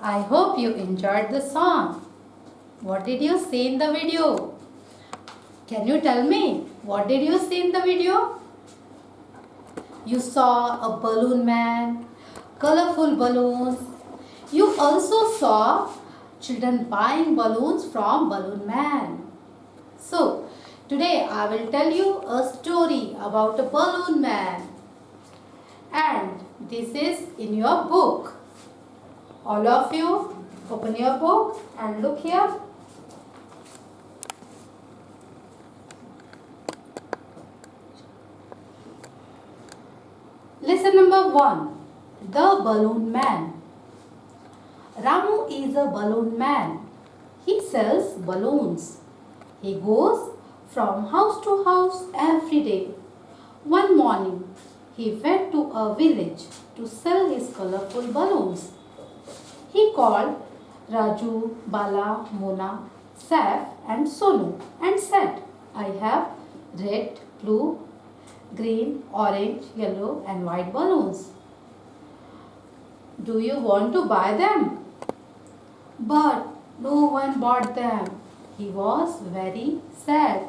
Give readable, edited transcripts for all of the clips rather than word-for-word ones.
I hope you enjoyed the song. What did you see in the video? Can you tell me what did you see in the video? You saw a balloon man, colorful balloons. You also saw children buying balloons from Balloon Man. So, today I will tell you a story about a balloon man. And this is in your book. All of you, open your book and look here. Lesson number 1. The Balloon Man. Ramu is a balloon man. He sells balloons. He goes from house to house every day. One morning, he went to a village to sell his colorful balloons. He called Raju, Bala, Mona, Saif and Sonu and said, I have red, blue, green, orange, yellow and white balloons. Do you want to buy them? But no one bought them. He was very sad.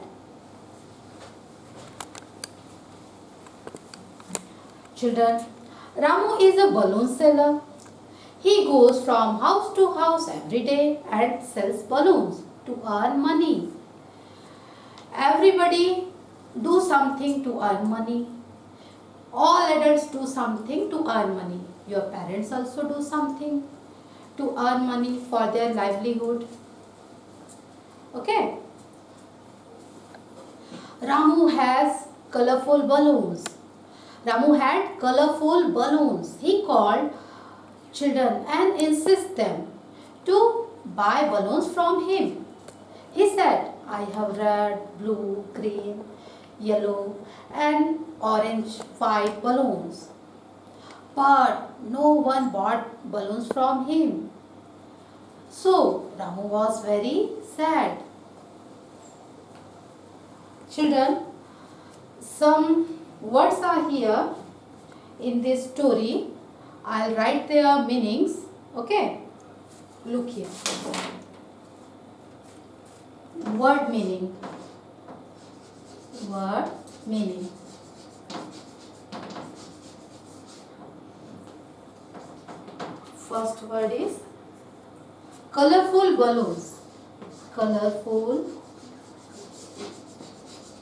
Children, Ramu is a balloon seller. He goes from house to house every day and sells balloons to earn money. Everybody do something to earn money. All adults do something to earn money. Your parents also do something to earn money for their livelihood. Okay. Ramu has colorful balloons. Ramu had colorful balloons. He called children and insisted them to buy balloons from him. He said, I have red, blue, green, yellow and orange, white balloons. But no one bought balloons from him. So Ramu was very sad. Children, some words are here in this story. I'll write their meanings. Okay? Look here. Word meaning. Word meaning. First word is colorful balloons. Colorful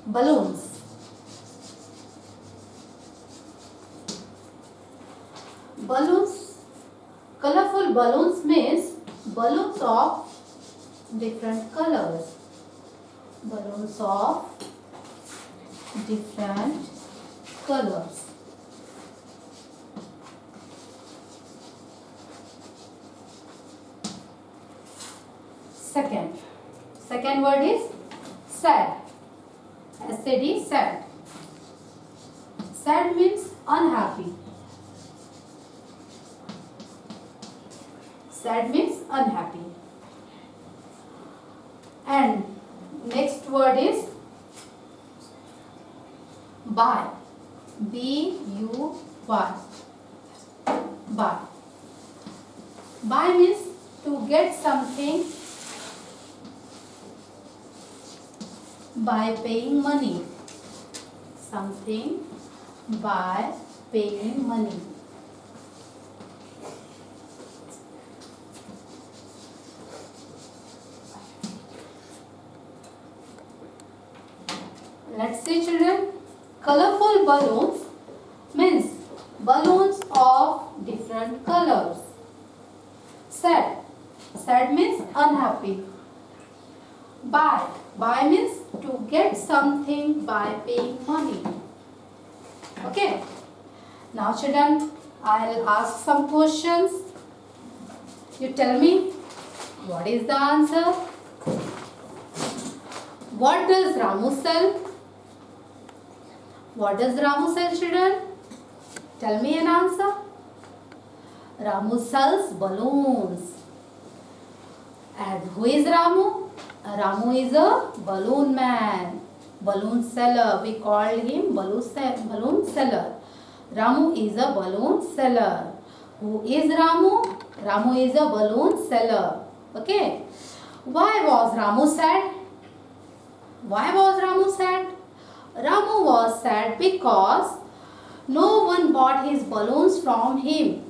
balloons. Balloons. Colorful balloons means balloons of different colors. Balloons of different colors. Second word is sad. S-A-D, sad. Sad means unhappy. Sad means unhappy. And next word is buy. B-U-Y. Buy. Buy means to get something by paying money. Something by paying money. Let's see, children. Colorful balloons means balloons of different colors. Sad. Sad means unhappy. Buy. Buy means to get something by paying money. Okay. Now, children, I'll ask some questions. You tell me what is the answer. What does Ramu sell? What does Ramu sell, children? Tell me an answer. Ramu sells balloons. And who is Ramu? Ramu is a balloon man, balloon seller. We called him balloon seller. Ramu is a balloon seller. Who is Ramu? Ramu is a balloon seller. Okay. Why was Ramu sad? Why was Ramu sad? Ramu was sad because no one bought his balloons from him.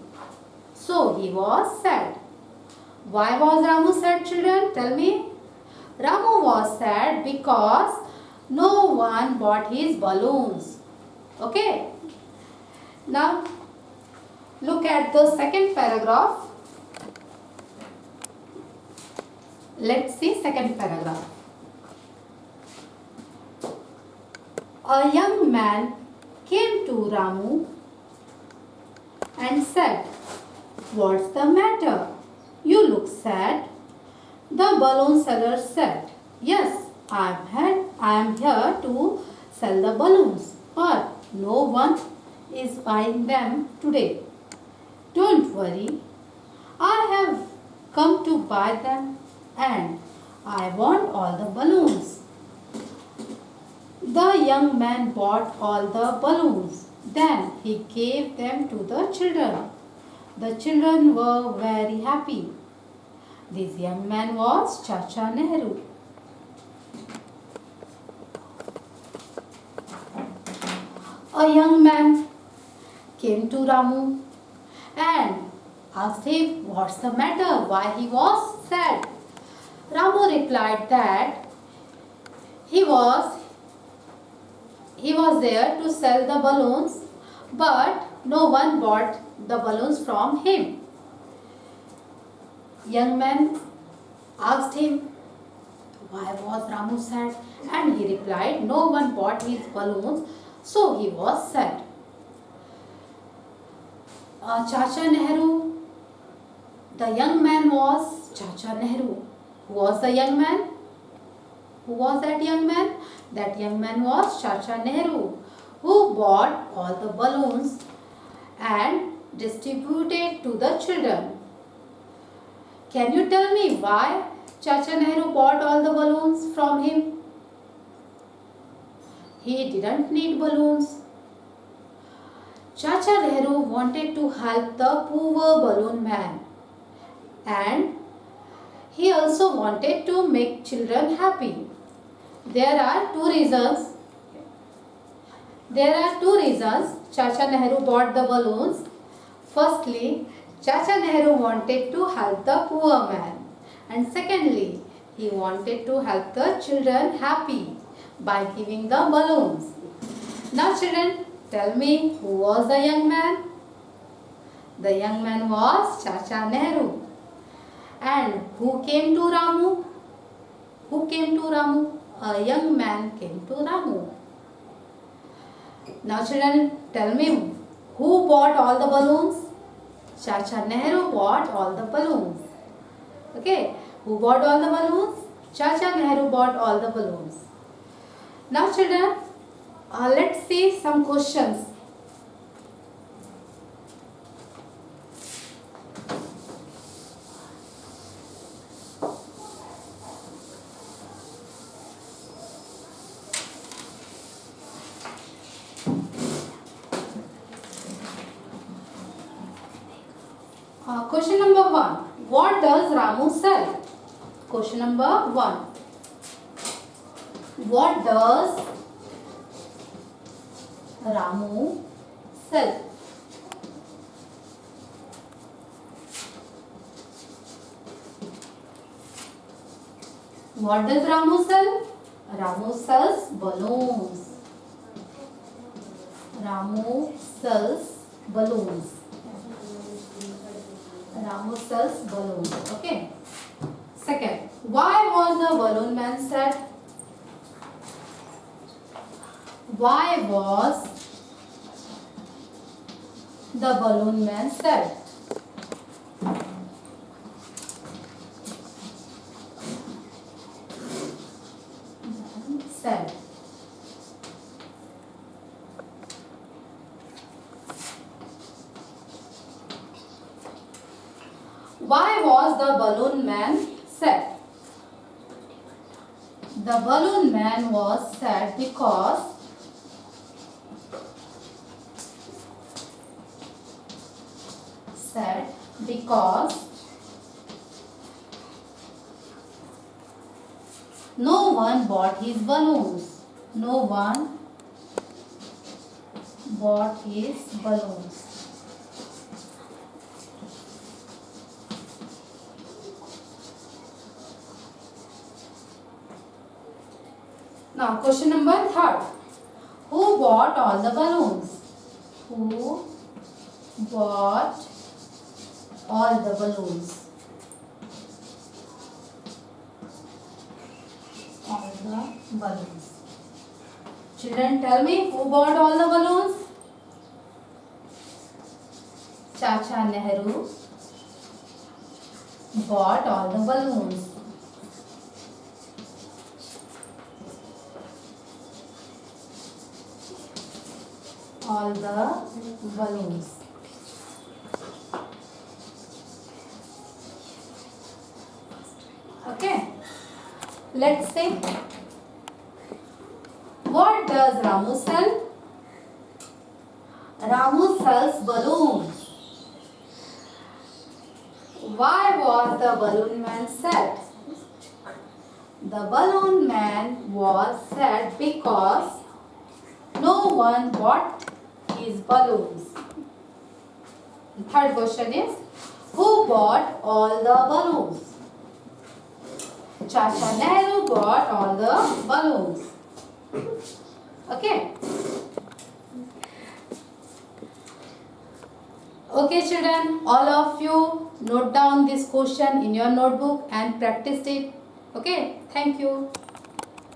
So he was sad. Why was Ramu sad, children? Tell me. Ramu was sad because no one bought his balloons. Okay. Now look at the second paragraph. Let's see second paragraph. A young man came to Ramu and said, "What's the matter? You look sad." The balloon seller said, "Yes, I am here to sell the balloons, but no one is buying them today. Don't worry, I have come to buy them and I want all the balloons." The young man bought all the balloons. Then he gave them to the children. The children were very happy. This young man was Chacha Nehru. A young man came to Ramu and asked him what's the matter, why he was sad. Ramu replied that he was there to sell the balloons, but no one bought the balloons from him. Young man asked him why was Ramu sad, and he replied no one bought his balloons, so he was sad. Chacha Nehru, the young man was Chacha Nehru. Who was the young man? Who was that young man? That young man was Chacha Nehru, who bought all the balloons and distributed to the children. Can you tell me why Chacha Nehru bought all the balloons from him? He didn't need balloons. Chacha Nehru wanted to help the poor balloon man, and he also wanted to make children happy. There are two reasons Chacha Nehru bought the balloons. Firstly, Chacha Nehru wanted to help the poor man, and secondly, he wanted to help the children happy by giving the balloons. Now children, tell me who was the young man? The young man was Chacha Nehru. And who came to Ramu? Who came to Ramu? A young man came to Ramu. Now children, tell me who bought all the balloons? Chacha Nehru bought all the balloons. Okay, who bought all the balloons? Chacha Nehru bought all the balloons. Now children, let's see some questions. Question number 1. What does Ramu sell? Question number 1. What does Ramu sell? What does Ramu sell? Ramu sells balloons. Ramu sells balloons. Ramu sells balloons. Okay. Second, why was the balloon man sad? Why was the balloon man sad? Sad. Why was the balloon man sad? The balloon man was sad because Because no one bought his balloons. No one bought his balloons. Now question number 3. Who bought all the balloons? Who bought all the balloons? All the balloons. Children, tell me, who bought all the balloons? Chacha Nehru bought all the balloons. All the balloons. Okay. Let's say, what does Ramu sell? Ramu sells balloons. Why was the balloon man sad? The balloon man was sad because no one bought his balloons. Third question is, who bought all the balloons? Chacha Nehru bought all the balloons. Okay. Okay children, all of you note down this question in your notebook and practice it. Okay, thank you.